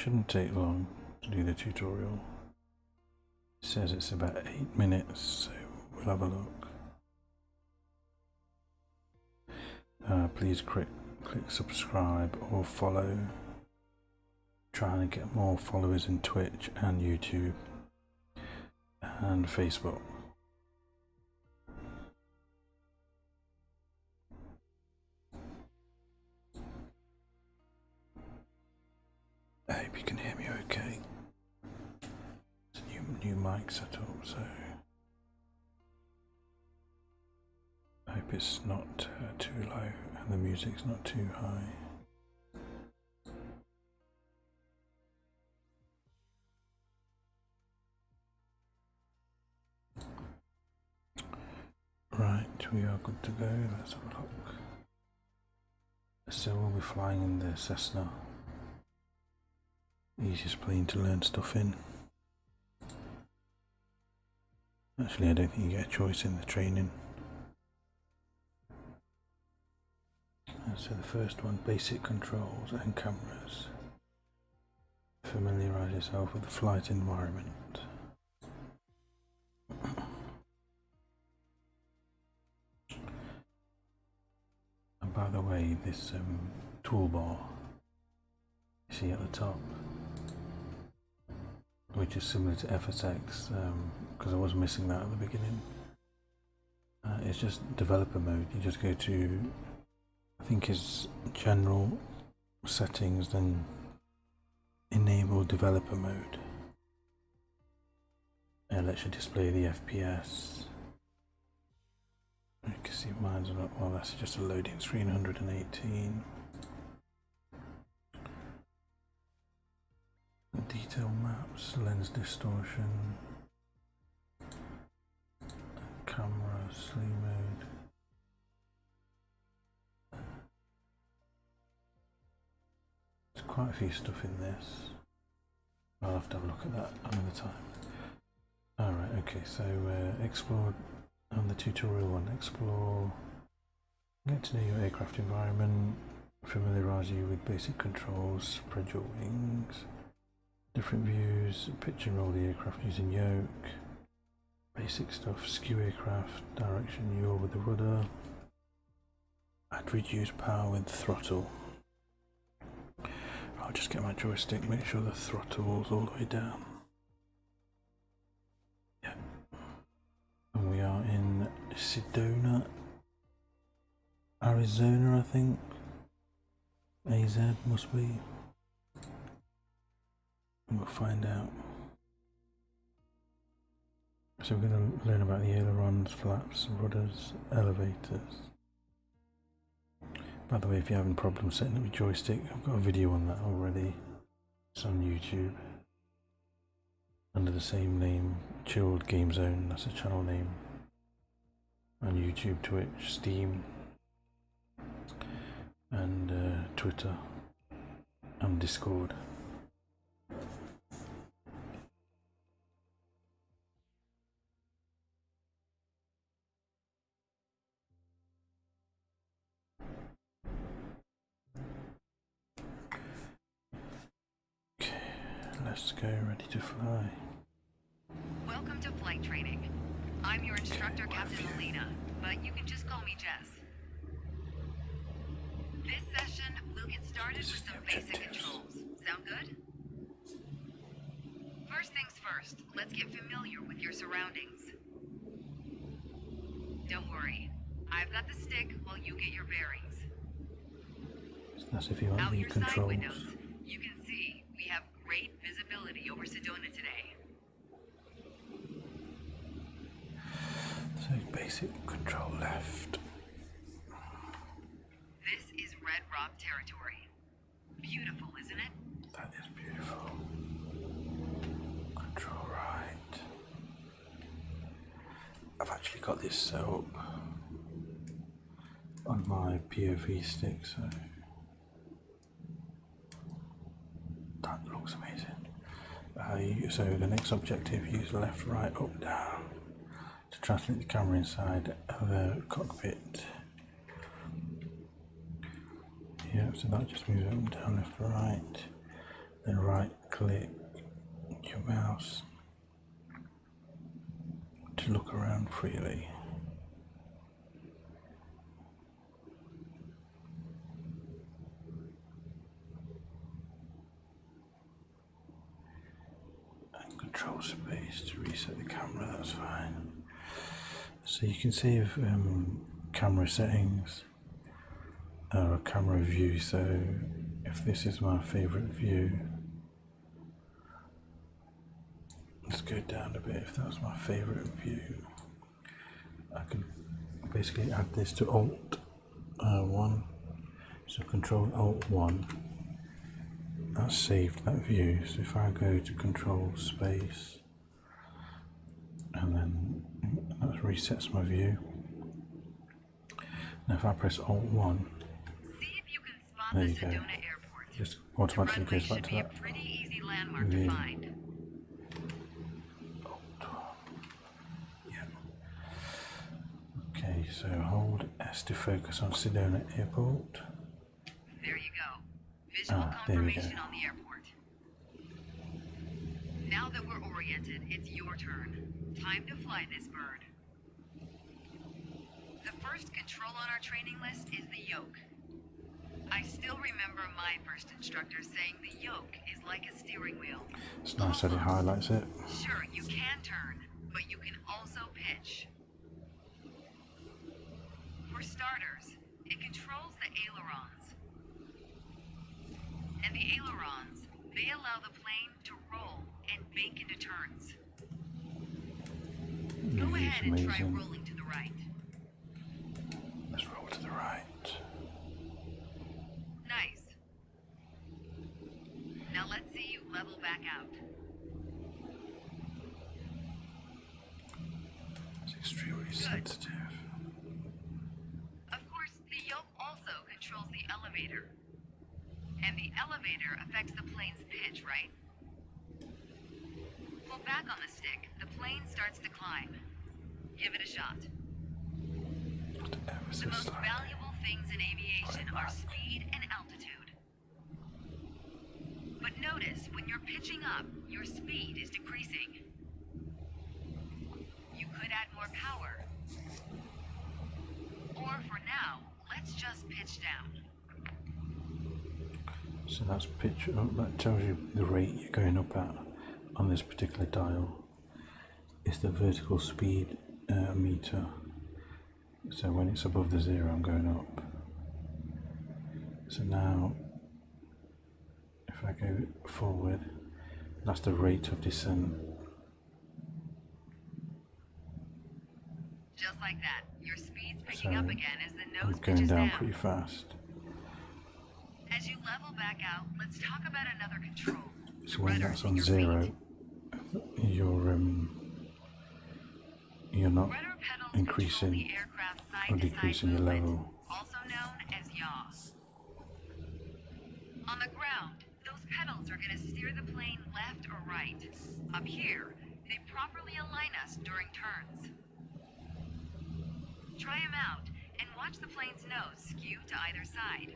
shouldn't take long to do the tutorial. It says it's about 8 minutes, so we'll have a look. Please click subscribe or follow. Trying to get more followers in Twitch and YouTube and Facebook. I hope you can hear me okay. It's a new mic setup, so I hope it's not too low and the music's not too high. Right, we are good to go. Let's have a look. So we'll be flying in the Cessna. Easiest plane to learn stuff in. Actually, I don't think you get a choice in the training. So the first one, basic controls and cameras. Familiarise yourself with the flight environment. And by the way, this toolbar you see at the top, which is similar to FSX, because I was missing that at the beginning. It's just developer mode. You just go to, I think it's general settings, then enable developer mode. It lets you display the FPS. You can see mine's not, well, that's just a loading screen, 118. Detail maps, lens distortion, camera, slew mode. There's quite a few stuff in this. I'll have to have a look at that another time. Alright, okay, so explore on the tutorial one. Explore, get to know your aircraft environment, familiarise you with basic controls, spread your wings. Different views, pitch and roll the aircraft using yoke, basic stuff, skew aircraft, direction yaw with the rudder, add reduced power with throttle. I'll just get my joystick, make sure the throttle's all the way down. Yeah. And we are in Sedona, Arizona, I think. AZ must be. We'll find out. So we're going to learn about the ailerons, flaps, rudders, elevators. By the way, if you're having problems setting up your joystick, I've got a video on that already. It's on YouTube. Under the same name, Chilledgamezone, that's a channel name. On YouTube, Twitch, Steam, and Twitter, and Discord. Let's go, ready to fly. Welcome to flight training. I'm your instructor, Captain Alina, but you can just call me Jess. This session, we'll get started with some basic controls. Sound good? First things first, let's get familiar with your surroundings. Don't worry, I've got the stick while you get your bearings. That's if you want Out the your controls. side windows, you can see we have great visibility over Sedona today. So basic control left. This is Red Rock territory. Beautiful, isn't it? That is beautiful. Control right. I've actually got this set up on my POV stick, so that looks amazing. So the next objective, use left, right, up, down to translate the camera inside of the cockpit. Yeah, so that just moves up, down, left, right. then right click your mouse to look around freely. And control space to reset the camera, that's fine. So you can see if camera settings or a camera view, so if this is my favorite view, let's go down a bit. If that's my favorite view, I can basically add this to Alt 1, so Control Alt 1, that's saved that view. So if I go to Control Space and then that resets my view. Now if I press Alt 1, there you go, just automatically goes back to that view. Okay, so hold S to focus on Sedona Airport. There you go. Visual confirmation on the airport. Now that we're oriented, it's your turn. Time to fly this bird. The first control on our training list is the yoke. I still remember my first instructor saying the yoke is like a steering wheel. It's nice that it highlights it. Sure, you can turn, but you can also pitch. For starters, it controls the ailerons. And the ailerons, they allow the plane to roll and bank into turns. Go ahead and try rolling to the right. Let's roll to the right. Nice. Now let's see you level back out. It's extremely sensitive. Of course, the yoke also controls the elevator. And the elevator affects the plane's pitch, right? Pull back on the stick, the plane starts to climb. Give it a shot. The most valuable things in aviation are speed and altitude. But notice, when you're pitching up, your speed is decreasing. You could add more power. Or for now, let's just pitch down. So that's pitch up, that tells you the rate you're going up at on this particular dial. It's the vertical speed meter. So when it's above the 0, I'm going up. So now, if I go forward, that's the rate of descent. Just like that, your speed's picking up again as the I'm nose going pitches down down. pretty fast. As you level back out, let's talk about another control. So when that's on 0, you're not increasing or decreasing your level. Also known as yaw. On the ground, those pedals are going to steer the plane left or right. Up here, they properly align us during turns. Try them out and watch the plane's nose skew to either side.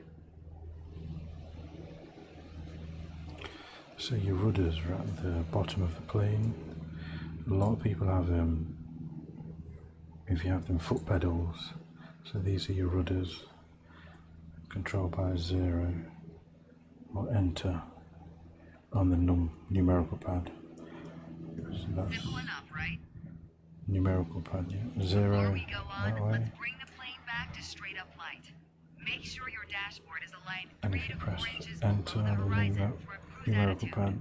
So your rudders are at the bottom of the plane. A lot of people have them, if you have them, foot pedals. So these are your rudders, controlled by 0 or enter on the numerical pad. So that's Simple enough, right? numerical pad, yeah. 0 Before we go on, that way. let's bring the plane back to straight up flight. Make sure your dashboard is aligned And 3 if you to press 4 inches enter below the and then horizon that for a cruise numerical attitude. pad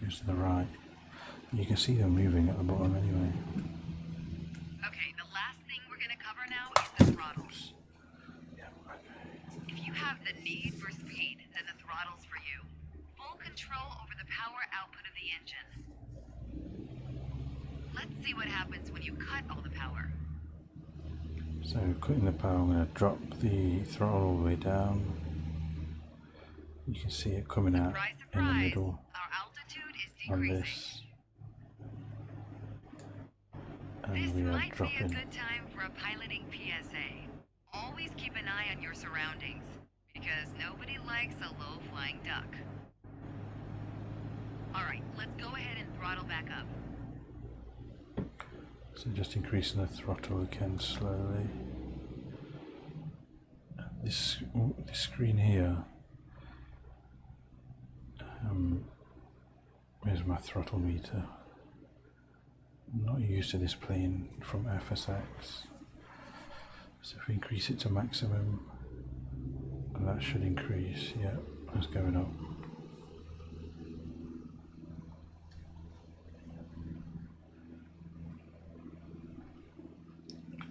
goes to the right. You can see them moving at the bottom anyway. Okay, the last thing we're going to cover now is the throttles. Yeah, okay. If you have the need for speed, then the throttle's for you. Full control over the power output of the engine. Let's see what happens when you cut all the power. So cutting the power, I'm going to drop the throttle all the way down. You can see it coming out Surprise, in the surprise, middle our altitude is on decreasing. this. And This we are might be a dropping. good time for a piloting PSA. Always keep an eye on your surroundings, because nobody likes a low-flying duck. let's go ahead and throttle back up. So just increasing the throttle again slowly. This screen here is my throttle meter. I'm not used to this playing from FSX. So if we increase it to maximum, and that should increase, yeah, that's going up.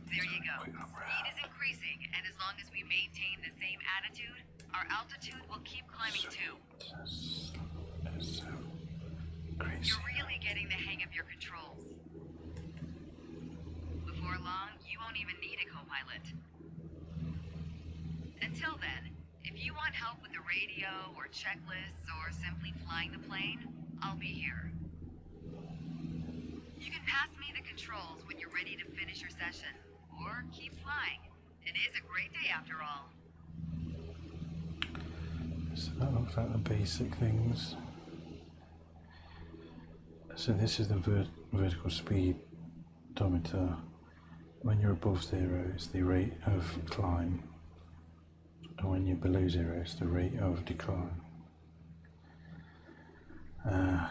There you go. Speed is increasing, and as long as we maintain the same attitude, our altitude will keep climbing too. That's so crazy. You're really getting the hang of your controls. Before long, you won't even need a co-pilot. Until then, if you want help with the radio or checklists or simply flying the plane, I'll be here. You can pass me the controls when you're ready to finish your session, or keep flying. It is a great day after all. So that looks like the basic things. So this is the vertical speedometer. When you're above 0, it's the rate of climb, and when you're below 0, it's the rate of decline. And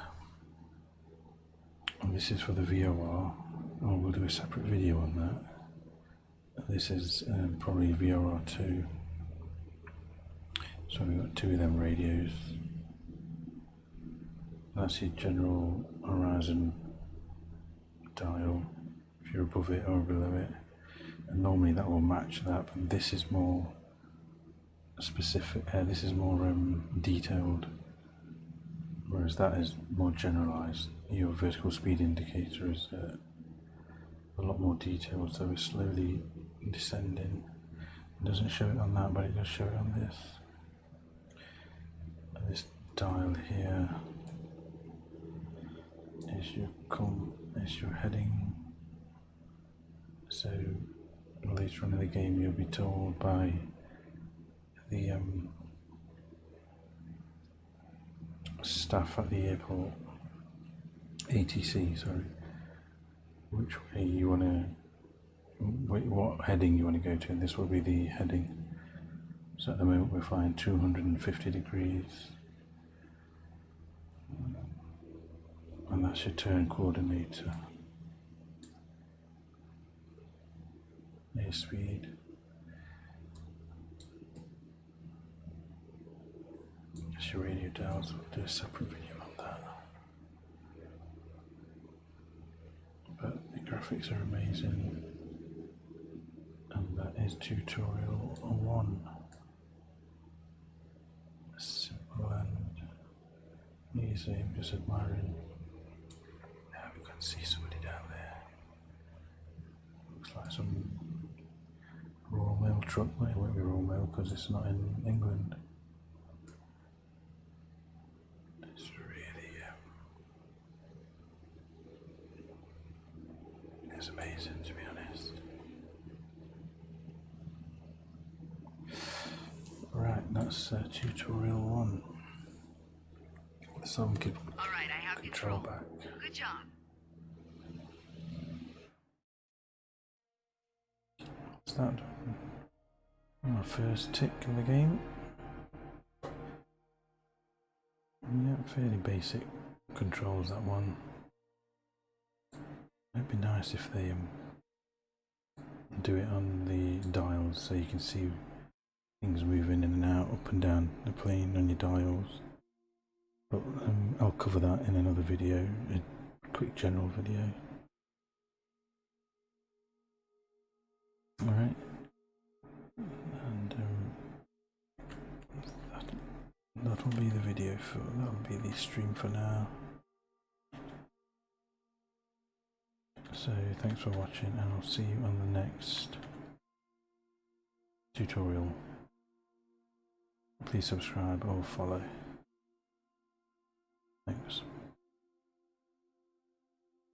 this is for the VOR. Oh, we'll do a separate video on that. This is probably VOR2. So we've got 2 of them radios. That's your general horizon dial, if you're above it or below it. And normally that will match that, but this is more specific, this is more detailed, whereas that is more generalized. Your vertical speed indicator is a lot more detailed, so we're slowly descending. It doesn't show it on that, but it does show it on this. And this dial here is your heading. So later on in the game, you'll be told by the staff at the airport, ATC, sorry, which way you want to, what heading you want to go to, and this will be the heading. So at the moment we're flying 250 degrees, and that's your turn coordinator. Airspeed. That's your radio dials. We'll do a separate video on that. But the graphics are amazing. And that is tutorial 1. Simple and easy. I'm just admiring. Now we can see somebody down there. Looks like some Royal Mail truck. Well, it won't be Royal Mail because it's not in England. It's really, it's amazing, to be honest. Right, that's tutorial 1. So give All right, I have control control. back. Good job. What's that? My first tick in the game. Yeah, fairly basic controls, that one. It'd be nice if they do it on the dials so you can see things moving in and out, up and down the plane on your dials. But I'll cover that in another video, a quick general video. Alright, and that'll be the video that'll be the stream for now. So thanks for watching, and I'll see you on the next tutorial. Please subscribe or follow. Thanks.